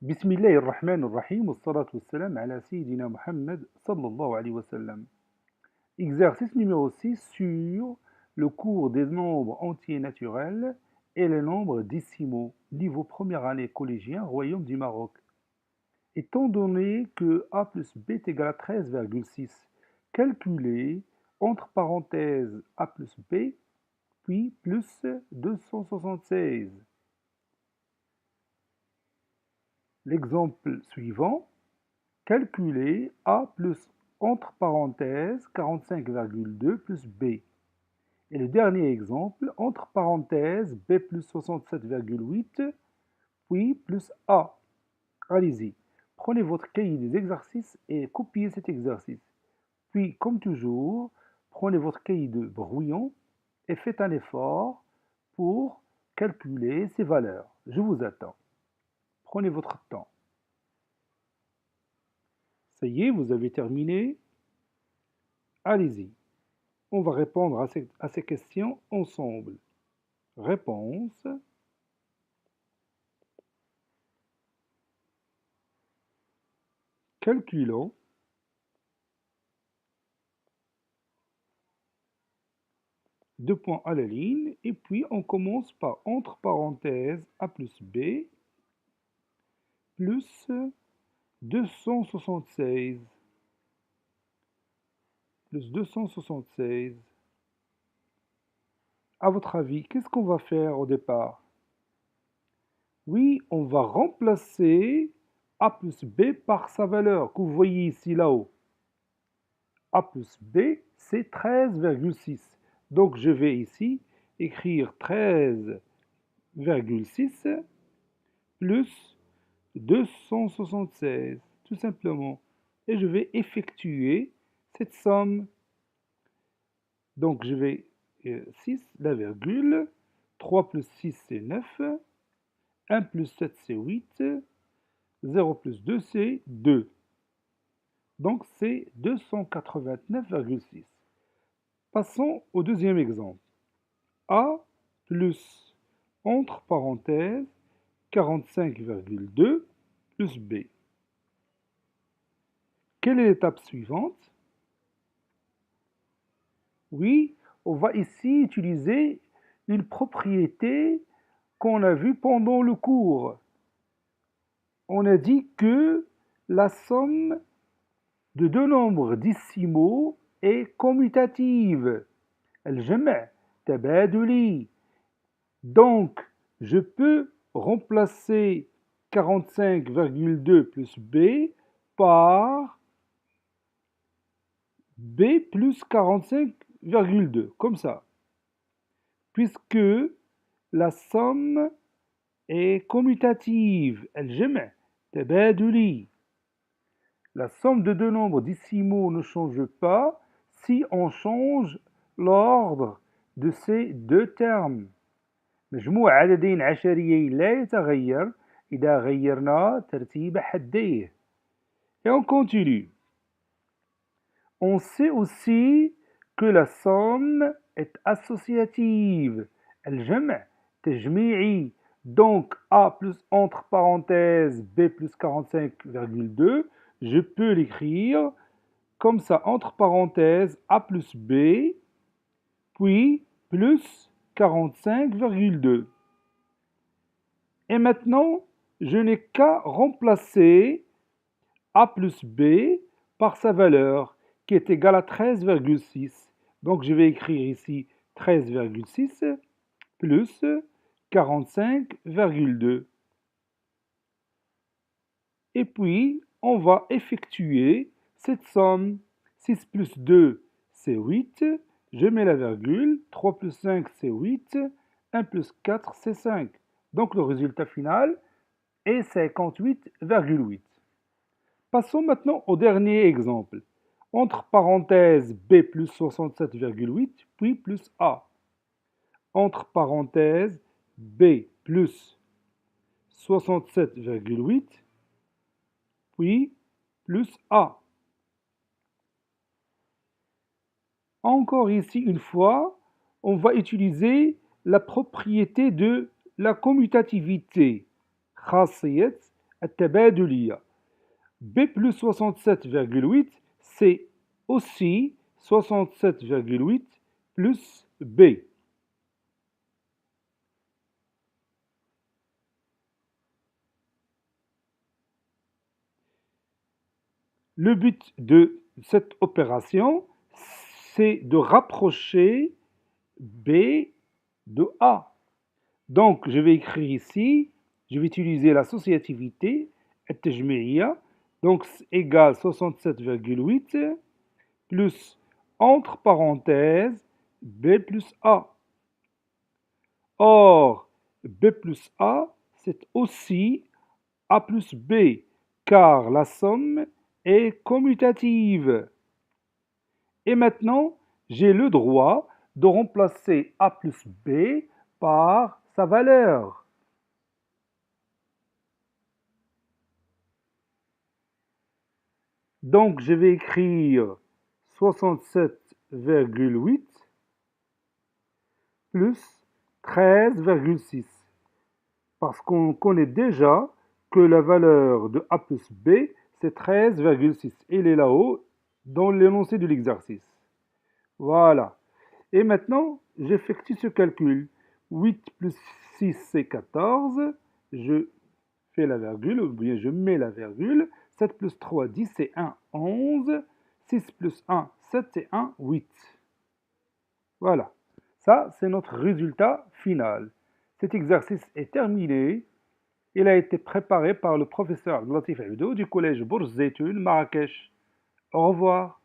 بسم الله الرحمن الرحيم والصلاة والسلام على سيدنا Muhammad sallallahu alayhi wa sallam. Exercice numéro 6 sur le cours des nombres entiers naturels et les nombres décimaux, niveau première année collégien, Royaume du Maroc. Étant donné que a plus b est égal à 13,6, calculez entre parenthèses a plus b, puis plus 276. L'exemple suivant, calculez a plus entre parenthèses 45,2 plus b. Et le dernier exemple, entre parenthèses b plus 67,8, puis plus a. Allez-y, prenez votre cahier des exercices et copiez cet exercice. Puis, comme toujours, prenez votre cahier de brouillon et faites un effort pour calculer ces valeurs. Je vous attends. Prenez votre temps. Ça y est, vous avez terminé. Allez-y. On va répondre à ces questions ensemble. Réponse. Calculons. Deux points à la ligne. Et puis, on commence par entre parenthèses a plus b plus 276. Plus 276. À votre avis, qu'est-ce qu'on va faire au départ? Oui, on va remplacer a plus b par sa valeur que vous voyez ici là-haut. A plus b, c'est 13,6. Donc je vais ici écrire 13,6 plus 276, tout simplement. Et je vais effectuer cette somme. Donc je vais 6, la virgule, 3 plus 6 c'est 9, 1 plus 7 c'est 8, 0 plus 2 c'est 2. Donc c'est 289,6. Passons au deuxième exemple. A plus, entre parenthèses, 45,2 plus B. Quelle est l'étape suivante? Oui, on va ici utiliser une propriété qu'on a vue pendant le cours. On a dit que la somme de deux nombres décimaux est commutative. الجمع تبادلي. Donc, je peux remplacer 45,2 plus B par B plus 45,2, comme ça. Puisque la somme est commutative. الجمع تبادلي. La somme de deux nombres décimaux ne change pas si on change l'ordre de ces deux termes. مجموع عددين عشريين لا يتغير إذا غيرنا ترتيب حديه. Et on continue. On sait aussi que la somme est associative. الجمع تجميعي. Donc A plus entre parenthèses B plus 45,2, je peux l'écrire comme ça, entre parenthèses A plus B, puis plus 45,2. Et maintenant, je n'ai qu'à remplacer A plus B par sa valeur, qui est égale à 13,6. Donc je vais écrire ici 13,6 plus 45,2. Et puis, on va effectuer cette somme. 6 plus 2, c'est 8. Je mets la virgule. 3 plus 5, c'est 8. 1 plus 4, c'est 5. Donc le résultat final est 58,8. Passons maintenant au dernier exemple. Entre parenthèses B plus 67,8, puis plus A. Entre parenthèses B plus 67,8, puis plus A. Encore ici, une fois, on va utiliser la propriété de la commutativité. خاصية التبادلية. B plus 67,8 c'est aussi 67,8 plus B. Le but de cette opération, c'est de rapprocher B de A. Donc, je vais écrire ici, je vais utiliser l'associativité, التجميعية, donc égale 67,8 plus, entre parenthèses, B plus A. Or, B plus A, c'est aussi A plus B, car la somme est commutative. Et maintenant, j'ai le droit de remplacer A plus B par sa valeur. Donc, je vais écrire 67,8 plus 13,6. Parce qu'on connaît déjà que la valeur de A plus B, c'est 13,6. Il est là-haut dans l'énoncé de l'exercice. Voilà. Et maintenant, j'effectue ce calcul. 8 plus 6, c'est 14. Je fais la virgule, ou bien je mets la virgule. 7 plus 3, 10, c'est 1, 11. 6 plus 1, 7, c'est 1, 8. Voilà. Ça, c'est notre résultat final. Cet exercice est terminé. Il a été préparé par le professeur Latif Abdou du collège Bourz Zeytoun, Marrakech. Au revoir.